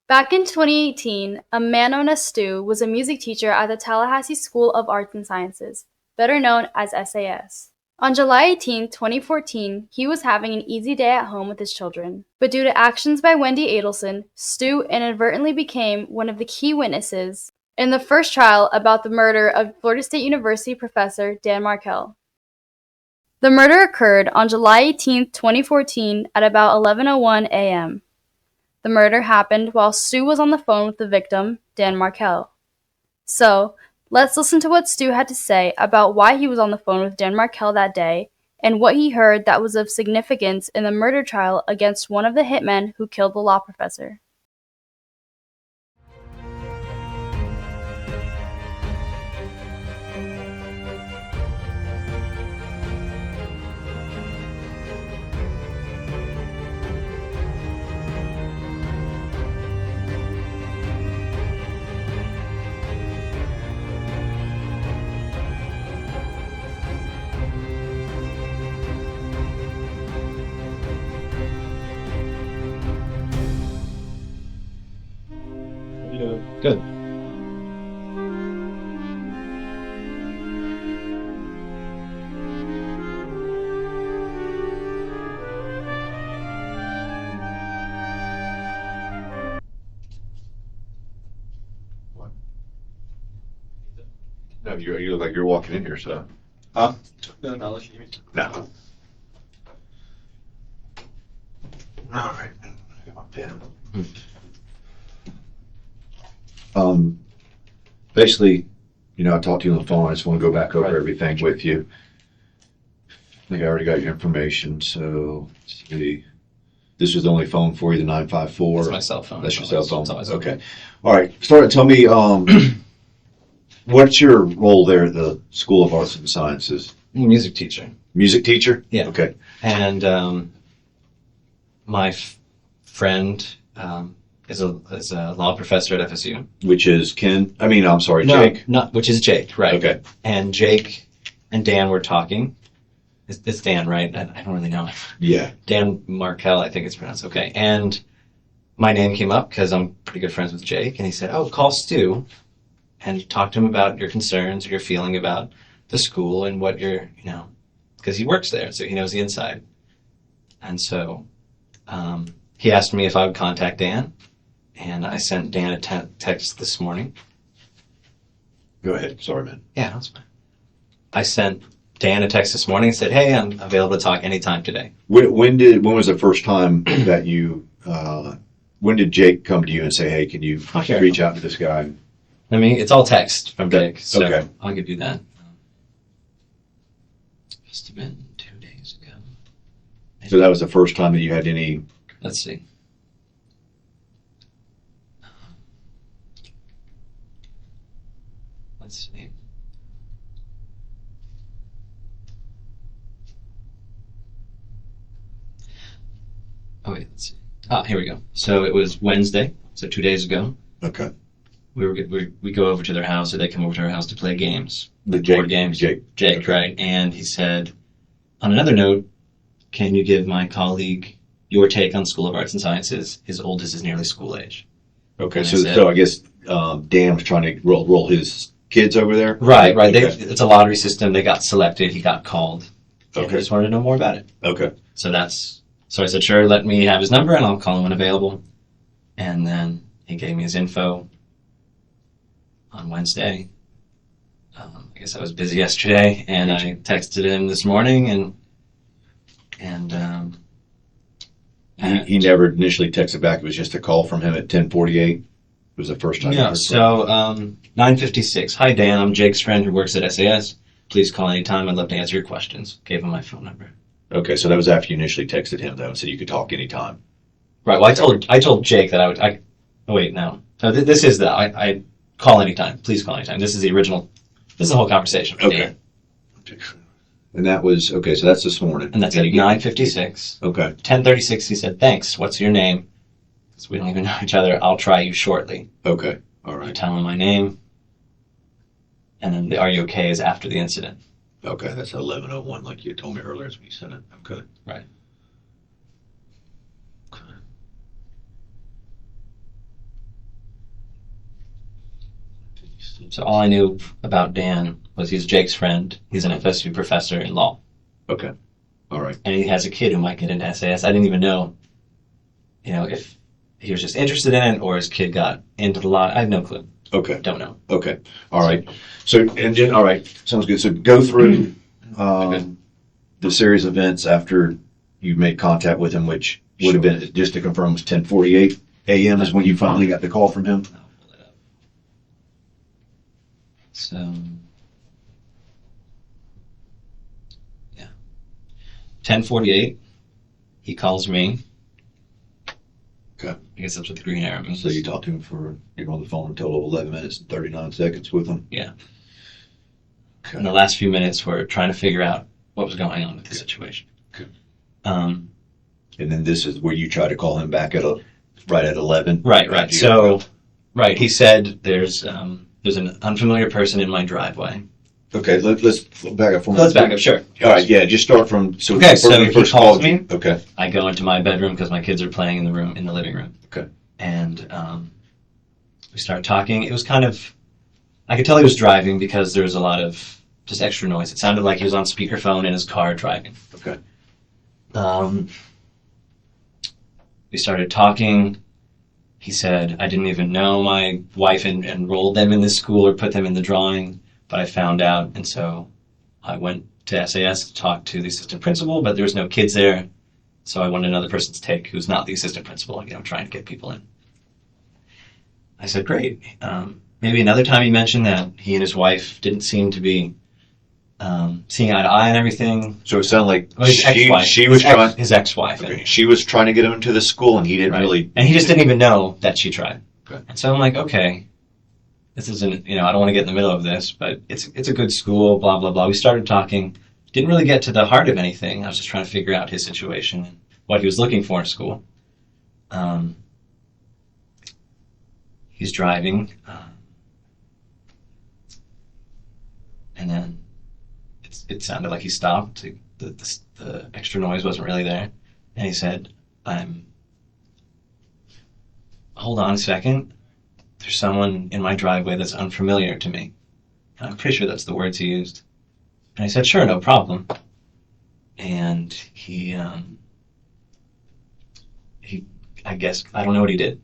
Back in 2018, a man known as Stu was a music teacher at the Tallahassee School of Arts and Sciences, better known as SAS. On July 18, 2014, he was having an easy day at home with his children. But due to actions by Wendy Adelson, Stu inadvertently became one of the key witnesses in the first trial about the murder of Florida State University professor Dan Markel. The murder occurred on July 18, 2014 at about 11:01 a.m. The murder happened while Stu was on the phone with the victim, Dan Markel. So, let's listen to what Stu had to say about why he was on the phone with Dan Markel that day and what he heard that was of significance in the murder trial against one of the hitmen who killed the law professor. Good. What? No, you look like you're walking in here, so. Huh? No, no, let's hear it. No. All right. I got my pen. Basically, I talked to you on the phone. I just want to go back over everything with you. I think I already got your information, so let's see. This was the only phone for you, the 954? That's my cell phone. That's your cell phone? It's always okay. All right. Tell me, what's your role there at the School of Arts and Sciences? I'm a music teacher. Music teacher? Yeah. Okay. And my friend is a law professor at FSU. Which is Jake? Which is Jake, right. Okay. And Jake and Dan were talking. It's Dan, right? I don't really know. Yeah. Dan Markel, I think it's pronounced. Okay. And my name came up because I'm pretty good friends with Jake. And he said, call Stu and talk to him about your concerns, your feeling about the school and what you're, because he works there, so he knows the inside. And so he asked me if I would contact Dan. And I sent Dan a text this morning. Go ahead. Sorry, man. Yeah, that's fine. I sent Dan a text this morning and said, hey, I'm available to talk anytime today. When was the first time that when did Jake come to you and say, hey, can you reach out to this guy? It's all text from Jake, so okay. I'll give you that. Must have been 2 days ago. Maybe. So that was the first time that you had any... Let's see. Let's see. Oh, wait, let's see. Here we go. So it was Wednesday, so 2 days ago. Okay. We go over to their house, or they come over to our house to play games. The board games. Jake, okay. Right. And he said, on another note, can you give my colleague your take on School of Arts and Sciences? His oldest is nearly school age. Okay, so I guess Dan was trying to roll his kids over there? Right. Okay. It's a lottery system. They got selected. He got called. Okay. I just wanted to know more about it. Okay. So I said, sure, let me have his number and I'll call him when available. And then he gave me his info on Wednesday. I guess I was busy yesterday, and I texted him this morning, and he never initially texted back. It was just a call from him at 10:48. It was the first time. Yeah. So 9:56. Hi Dan, I'm Jake's friend who works at SAS. Please call anytime. I'd love to answer your questions. Gave him my phone number. Okay, so that was after you initially texted him, though, and said you could talk anytime. Right. Well, I told Jake that I would. Oh wait, no. This is I call anytime. Please call anytime. This is the original. This is the whole conversation. Okay. And that was okay. So that's this morning. And that's at 9:56. Okay. 10:36. He said, "Thanks. What's your name?" Because we don't even know each other. I'll try you shortly. Okay. All You right. tell him my name, and then the "Are you okay?" is after the incident. Okay, that's 11:01, like you told me earlier as we sent it. Okay. Right. So all I knew about Dan was he's Jake's friend. He's an FSU professor in law. Okay. All right. And he has a kid who might get into SAS. I didn't even know, if he was just interested in it or his kid got into the law. I have no clue. Okay. Don't know. Okay. All right. So, and then, all right. Sounds good. So go through the series of events after you made contact with him, which would have been, just to confirm, was 10:48 a.m. is when you finally got the call from him? I'll pull it up. So, yeah. 10:48, he calls me. Okay. I guess that's what the green arrow means. So you talked to him you're on the phone a total of 11 minutes and 39 seconds with him? Yeah. Okay. And the last few minutes were trying to figure out what was going on with the situation. Okay. Um, And then this is where you try to call him back right at 11? right. So, he said there's an unfamiliar person in my driveway. Okay, let's back up for a minute. Let's back up, sure. All right, yeah, just start from. Okay, so when he first calls called me. you. Okay. I go into my bedroom because my kids are playing in the living room. Okay. And we start talking. It was kind of, I could tell he was driving because there was a lot of just extra noise. It sounded like he was on speakerphone in his car driving. Okay. We started talking. He said, I didn't even know my wife enrolled them in this school or put them in the drawing, but I found out. And so I went to SAS to talk to the assistant principal, but there was no kids there. So I wanted another person's take who's not the assistant principal, trying to get people in. I said, great. Maybe another time he mentioned that he and his wife didn't seem to be seeing eye to eye and everything. So it sounded like His ex-wife. His ex-wife. Okay. She was trying to get him into the school, and he didn't really. And he just didn't even know that she tried. Okay. And so I'm like, okay, this isn't, I don't want to get in the middle of this, but it's a good school, blah, blah, blah. We started talking. Didn't really get to the heart of anything. I was just trying to figure out his situation and what he was looking for in school. He's driving. And then it sounded like he stopped. The extra noise wasn't really there. And he said, hold on a second. There's someone in my driveway that's unfamiliar to me. And I'm pretty sure that's the words he used. And I said, sure, no problem. And he, I guess, I don't know what he did.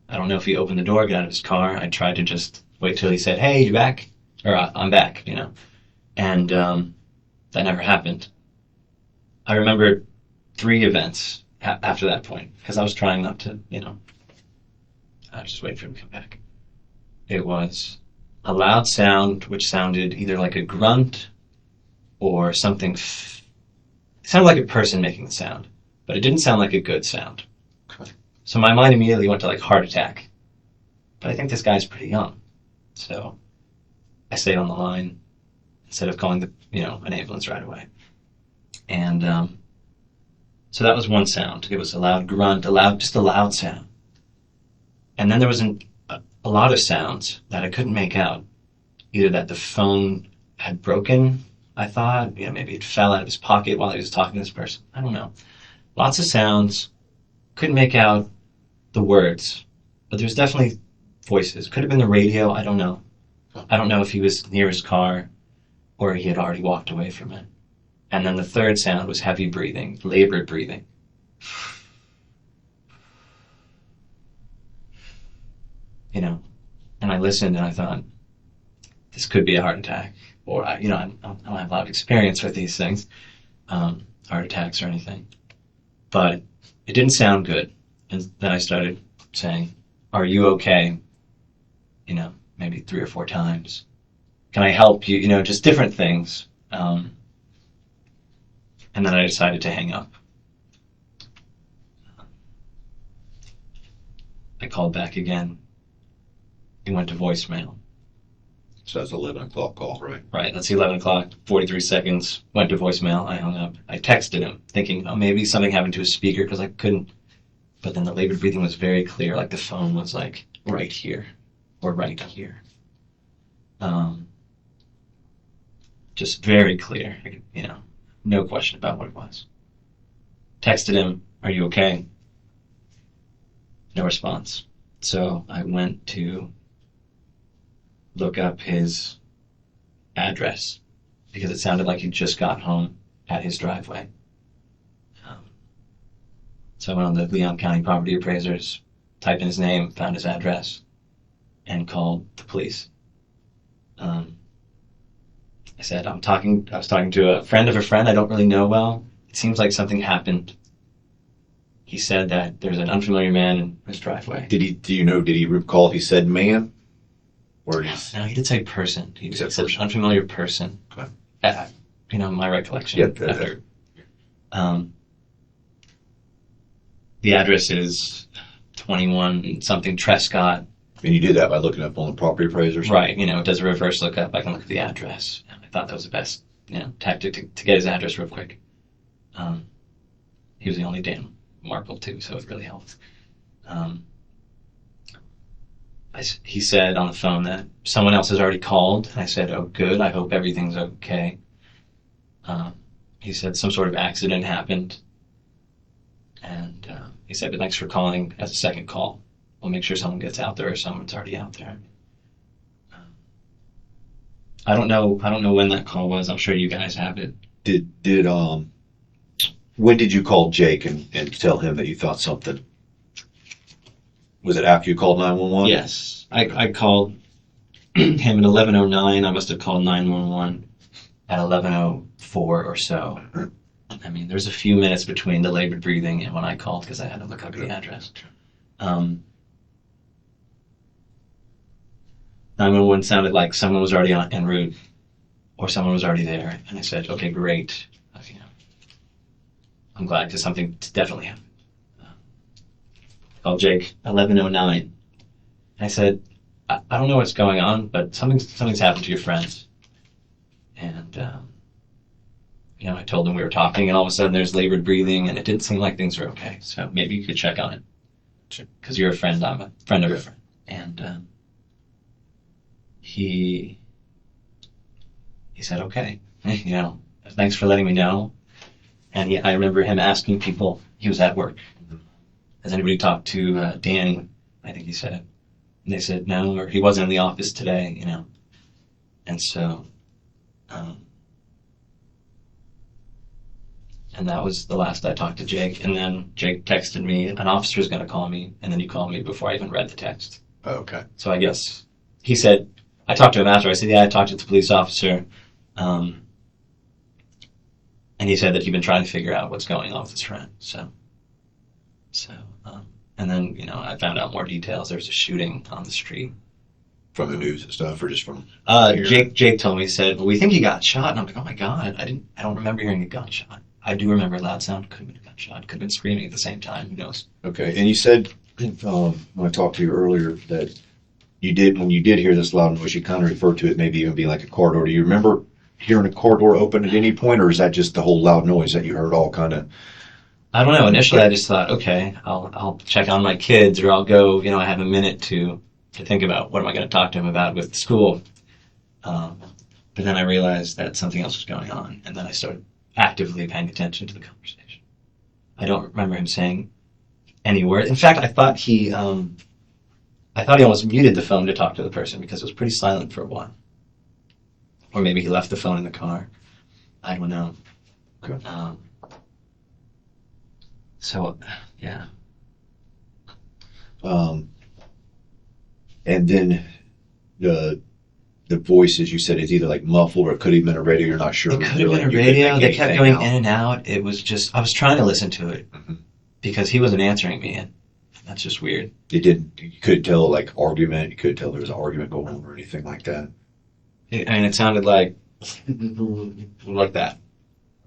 I don't know if he opened the door, got out of his car. I tried to just wait till he said, hey, you back? Or I'm back, And that never happened. I remember 3 events after that point, because I was trying not to, I was just waiting for him to come back. It was a loud sound, which sounded either like a grunt or something. It sounded like a person making the sound, but it didn't sound like a good sound. Okay. So my mind immediately went to like heart attack. But I think this guy's pretty young. So I stayed on the line instead of calling an ambulance right away. And so that was one sound. It was a loud grunt, just a loud sound. And then there was a lot of sounds that I couldn't make out. Either that the phone had broken, I thought, maybe it fell out of his pocket while he was talking to this person. I don't know. Lots of sounds. Couldn't make out the words. But there's definitely voices. Could have been the radio. I don't know. I don't know if he was near his car or he had already walked away from it. And then the third sound was heavy breathing, labored breathing. And I listened and I thought, this could be a heart attack. Or, I don't have a lot of experience with these things, heart attacks or anything. But it didn't sound good. And then I started saying, are you okay? Maybe 3 or 4 times. Can I help you? Just different things. And then I decided to hang up. I called back again. It went to voicemail. So that's 11 o'clock call, right? Right, that's 11 o'clock, 43 seconds, went to voicemail, I hung up. I texted him, thinking, maybe something happened to his speaker, because I couldn't. But then the labored breathing was very clear, like the phone was like right here, or right here. Just very clear, no question about what it was. Texted him, are you okay? No response. So I went to look up his address because it sounded like he just got home at his driveway. So I went on the Leon County property appraisers, typed in his name, found his address, and called the police. I said, I was talking to a friend of a friend I don't really know well. It seems like something happened. He said that there's an unfamiliar man in his driveway. Did he recall if he said man? Or No, he did say person. He said person. unfamiliar person. Okay. My recollection. Yep. After, the address is 21 something Trescott. And you did that by looking up on the property appraisers? Right. It does a reverse lookup. I can look at the address. And I thought that was the best, tactic to get his address real quick. He was the only damn Markel too, so it really helped. He said on the phone that someone else has already called. And I said, oh, good. I hope everything's okay. He said some sort of accident happened. And he said, but thanks for calling as a second call. We'll make sure someone gets out there or someone's already out there. I don't know when that call was. I'm sure you guys have it. When did you call Jake and tell him that you thought something? Was it after you called 911? Yes. I called him at 11:09. I must have called 911 at 11:04 or so. I mean, there's a few minutes between the labored breathing and when I called because I had to look up the address. 911 sounded like someone was already en route or someone was already there. And I said, okay, great. I'm glad because something definitely happened. Called Jake, 11:09. And I said, I don't know what's going on, but something's happened to your friends. And, I told him we were talking, and all of a sudden there's labored breathing, and it didn't seem like things were okay. So maybe you could check on it. Because you're a friend, I'm a friend of a friend. And he said, okay, thanks for letting me know. And I remember him asking people, he was at work, has anybody talked to Danny? I think he said. And they said no, or he wasn't in the office today, And so, and that was the last I talked to Jake. And then Jake texted me, an officer's going to call me. And then he called me before I even read the text. Oh, okay. So I guess he said, I talked to him after. I said, yeah, I talked to the police officer. And he said that he'd been trying to figure out what's going on with his friend. And then, I found out more details. There was a shooting on the street. From the news and stuff, or just from? Jake told me, he said, well, we think he got shot. And I'm like, oh my God, I don't remember hearing a gunshot. I do remember a loud sound. Could have been a gunshot. Could have been screaming at the same time. Who knows? Okay. And you said, when I talked to you earlier, that when you did hear this loud noise, you kind of referred to it maybe even being like a car door. Do you remember hearing a car door open at any point, or is that just the whole loud noise that you heard all kind of? I don't know. Initially, I just thought, okay, I'll check on my kids, or I'll go. I have a minute to think about what am I going to talk to him about with school. But then I realized that something else was going on, and then I started actively paying attention to the conversation. I don't remember him saying any word. In fact, I thought he almost muted the phone to talk to the person because it was pretty silent for a while. Or maybe he left the phone in the car. I don't know. Okay. So, yeah. And then the voices, you said it's either like muffled or it could have been a radio. You're not sure. It could have been a radio. They kept going in and out. It was just, I was trying to listen to it because he wasn't answering me. And that's just weird. You couldn't tell like argument. You couldn't tell there was an argument going on or anything like that. It sounded like that.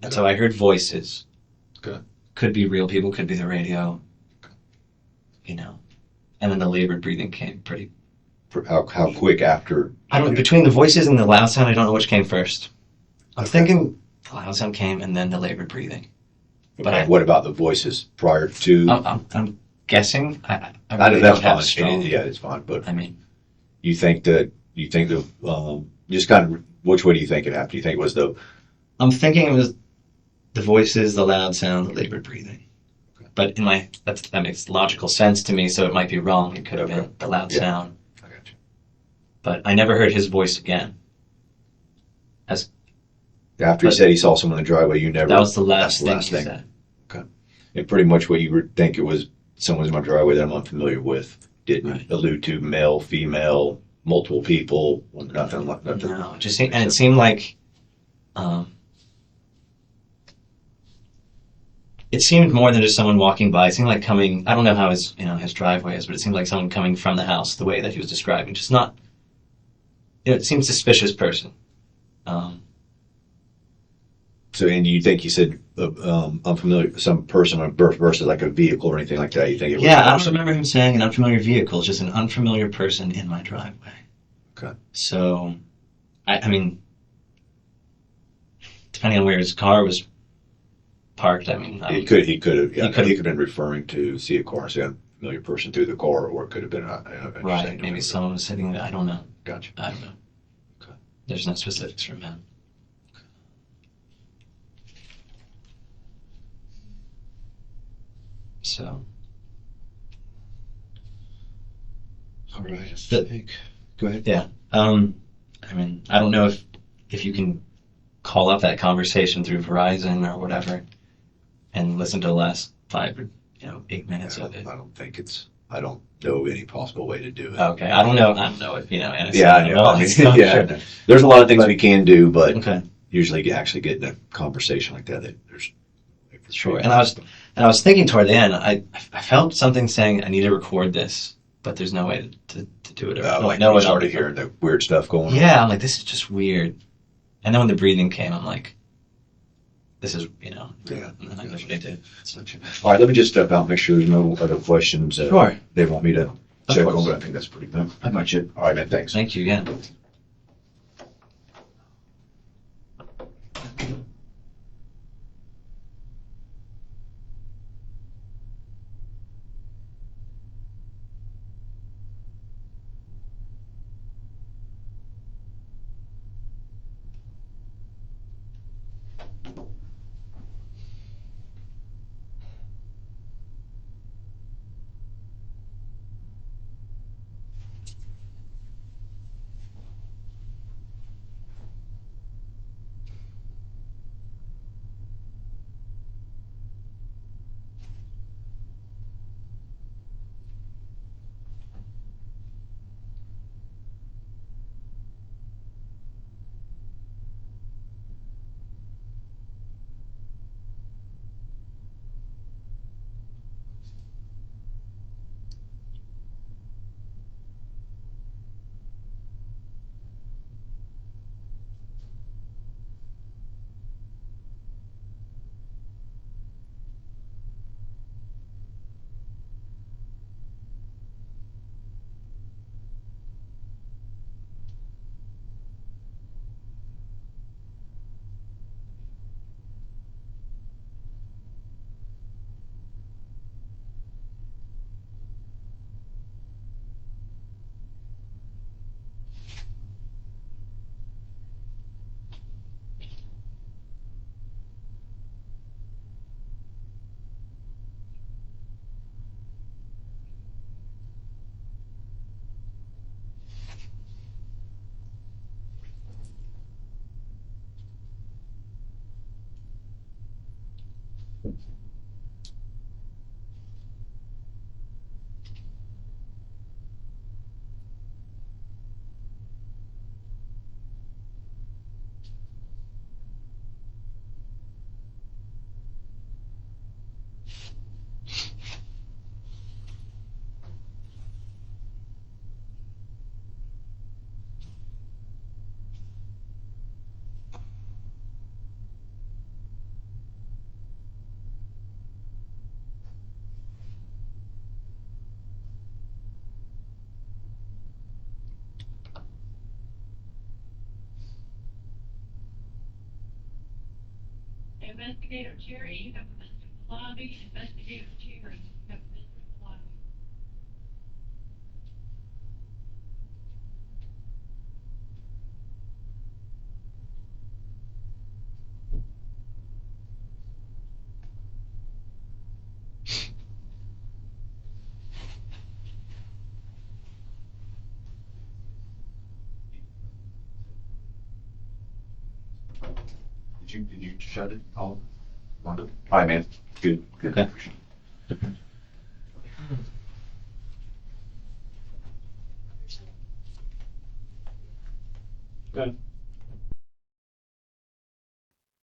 And so I heard voices. Good. Could be real people, could be the radio. And then the labored breathing came pretty. How quick after? I don't know. Between the voices and the loud sound, I don't know which came first. I'm thinking the loud sound came and then the labored breathing. But what about the voices prior to? I'm guessing. I really don't have a strong. Yeah, it's fine. But I mean, you think the just kind of which way do you think it happened? Do you think it was the? I'm thinking it was the voices, the loud sound, the labored breathing. Okay. But that makes logical sense to me. So it might be wrong. It could have been the loud sound. I got you. but I never heard his voice again. After he said he saw someone in the driveway, you never. That was the that's last thing he said. Okay. And pretty much what you would think it was someone's in my driveway that I'm unfamiliar with. Didn't Right. allude to male, female, multiple people, nothing like that. No, and it seemed like, it seemed more than just someone walking by. It seemed like coming. I don't know how his driveway is, but it seemed like someone coming from the house. The way that he was describing, just not. It seemed suspicious person. So, and you think you said unfamiliar, some person on birth versus like a vehicle or anything like that? You think it was? Yeah, I don't remember him saying an unfamiliar vehicle. It's just an unfamiliar person in my driveway. Okay. So, I mean, depending on where his car was parked, I mean, He could have. Yeah, he could have been referring to see a car, see a familiar person through the car, or it could have been right. Maybe someone was sitting there. I don't know. Gotcha. I don't know. Okay. There's no specifics from him. So. All right. I think. Go ahead. Yeah. I mean, I don't know if you can call up that conversation through Verizon or whatever and listen to the last 5 or 8 minutes of it. I don't think it's. I don't know any possible way to do it. Okay. I don't know if NSA. Yeah, I know. I mean, Sure. There's a lot of things we can do, but Okay. usually actually getting a conversation like that, there's. Sure. And I was thinking toward the end, I felt something saying I need to record this, but there's no way to do it. Like you started hearing the weird stuff going on. Yeah, I'm like, this is just weird. And then when the breathing came, I'm like, this is, Yeah. And then I know what I did. All right, let me just step out and make sure there's no other questions Sure. they want me to check course. on, but I think that's pretty much it. All right, man, thanks. Thank you again. Investigator Jerry, you have been to the lobby. Investigator Jerry, you have been to the lobby. Did you shut it all? All right, man. Good. Okay. Good.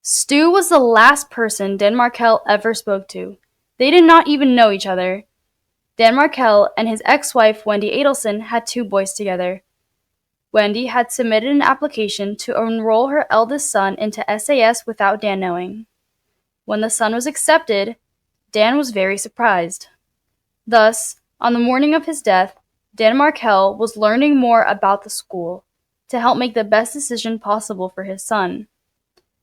Stu was the last person Dan Markel ever spoke to. They did not even know each other. Dan Markel and his ex-wife Wendy Adelson had 2 boys together. Wendy had submitted an application to enroll her eldest son into SAS without Dan knowing. When the son was accepted, Dan was very surprised. Thus, on the morning of his death, Dan Markel was learning more about the school to help make the best decision possible for his son.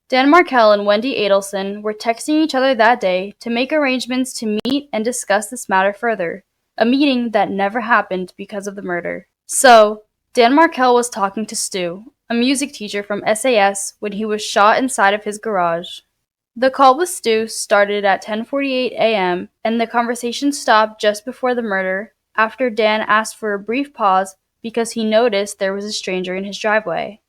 Dan Markel and Wendy Adelson were texting each other that day to make arrangements to meet and discuss this matter further, a meeting that never happened because of the murder. So, Dan Markel was talking to Stu, a music teacher from SAS, when he was shot inside of his garage. The call with Stu started at 10:48 a.m., and the conversation stopped just before the murder, after Dan asked for a brief pause because he noticed there was a stranger in his driveway.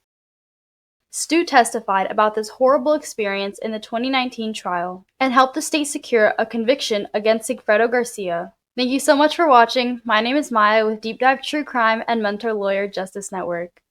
Stu testified about this horrible experience in the 2019 trial and helped the state secure a conviction against Sigfredo Garcia. Thank you so much for watching. My name is Maya with Deep Dive True Crime and Mentor Lawyer Justice Network.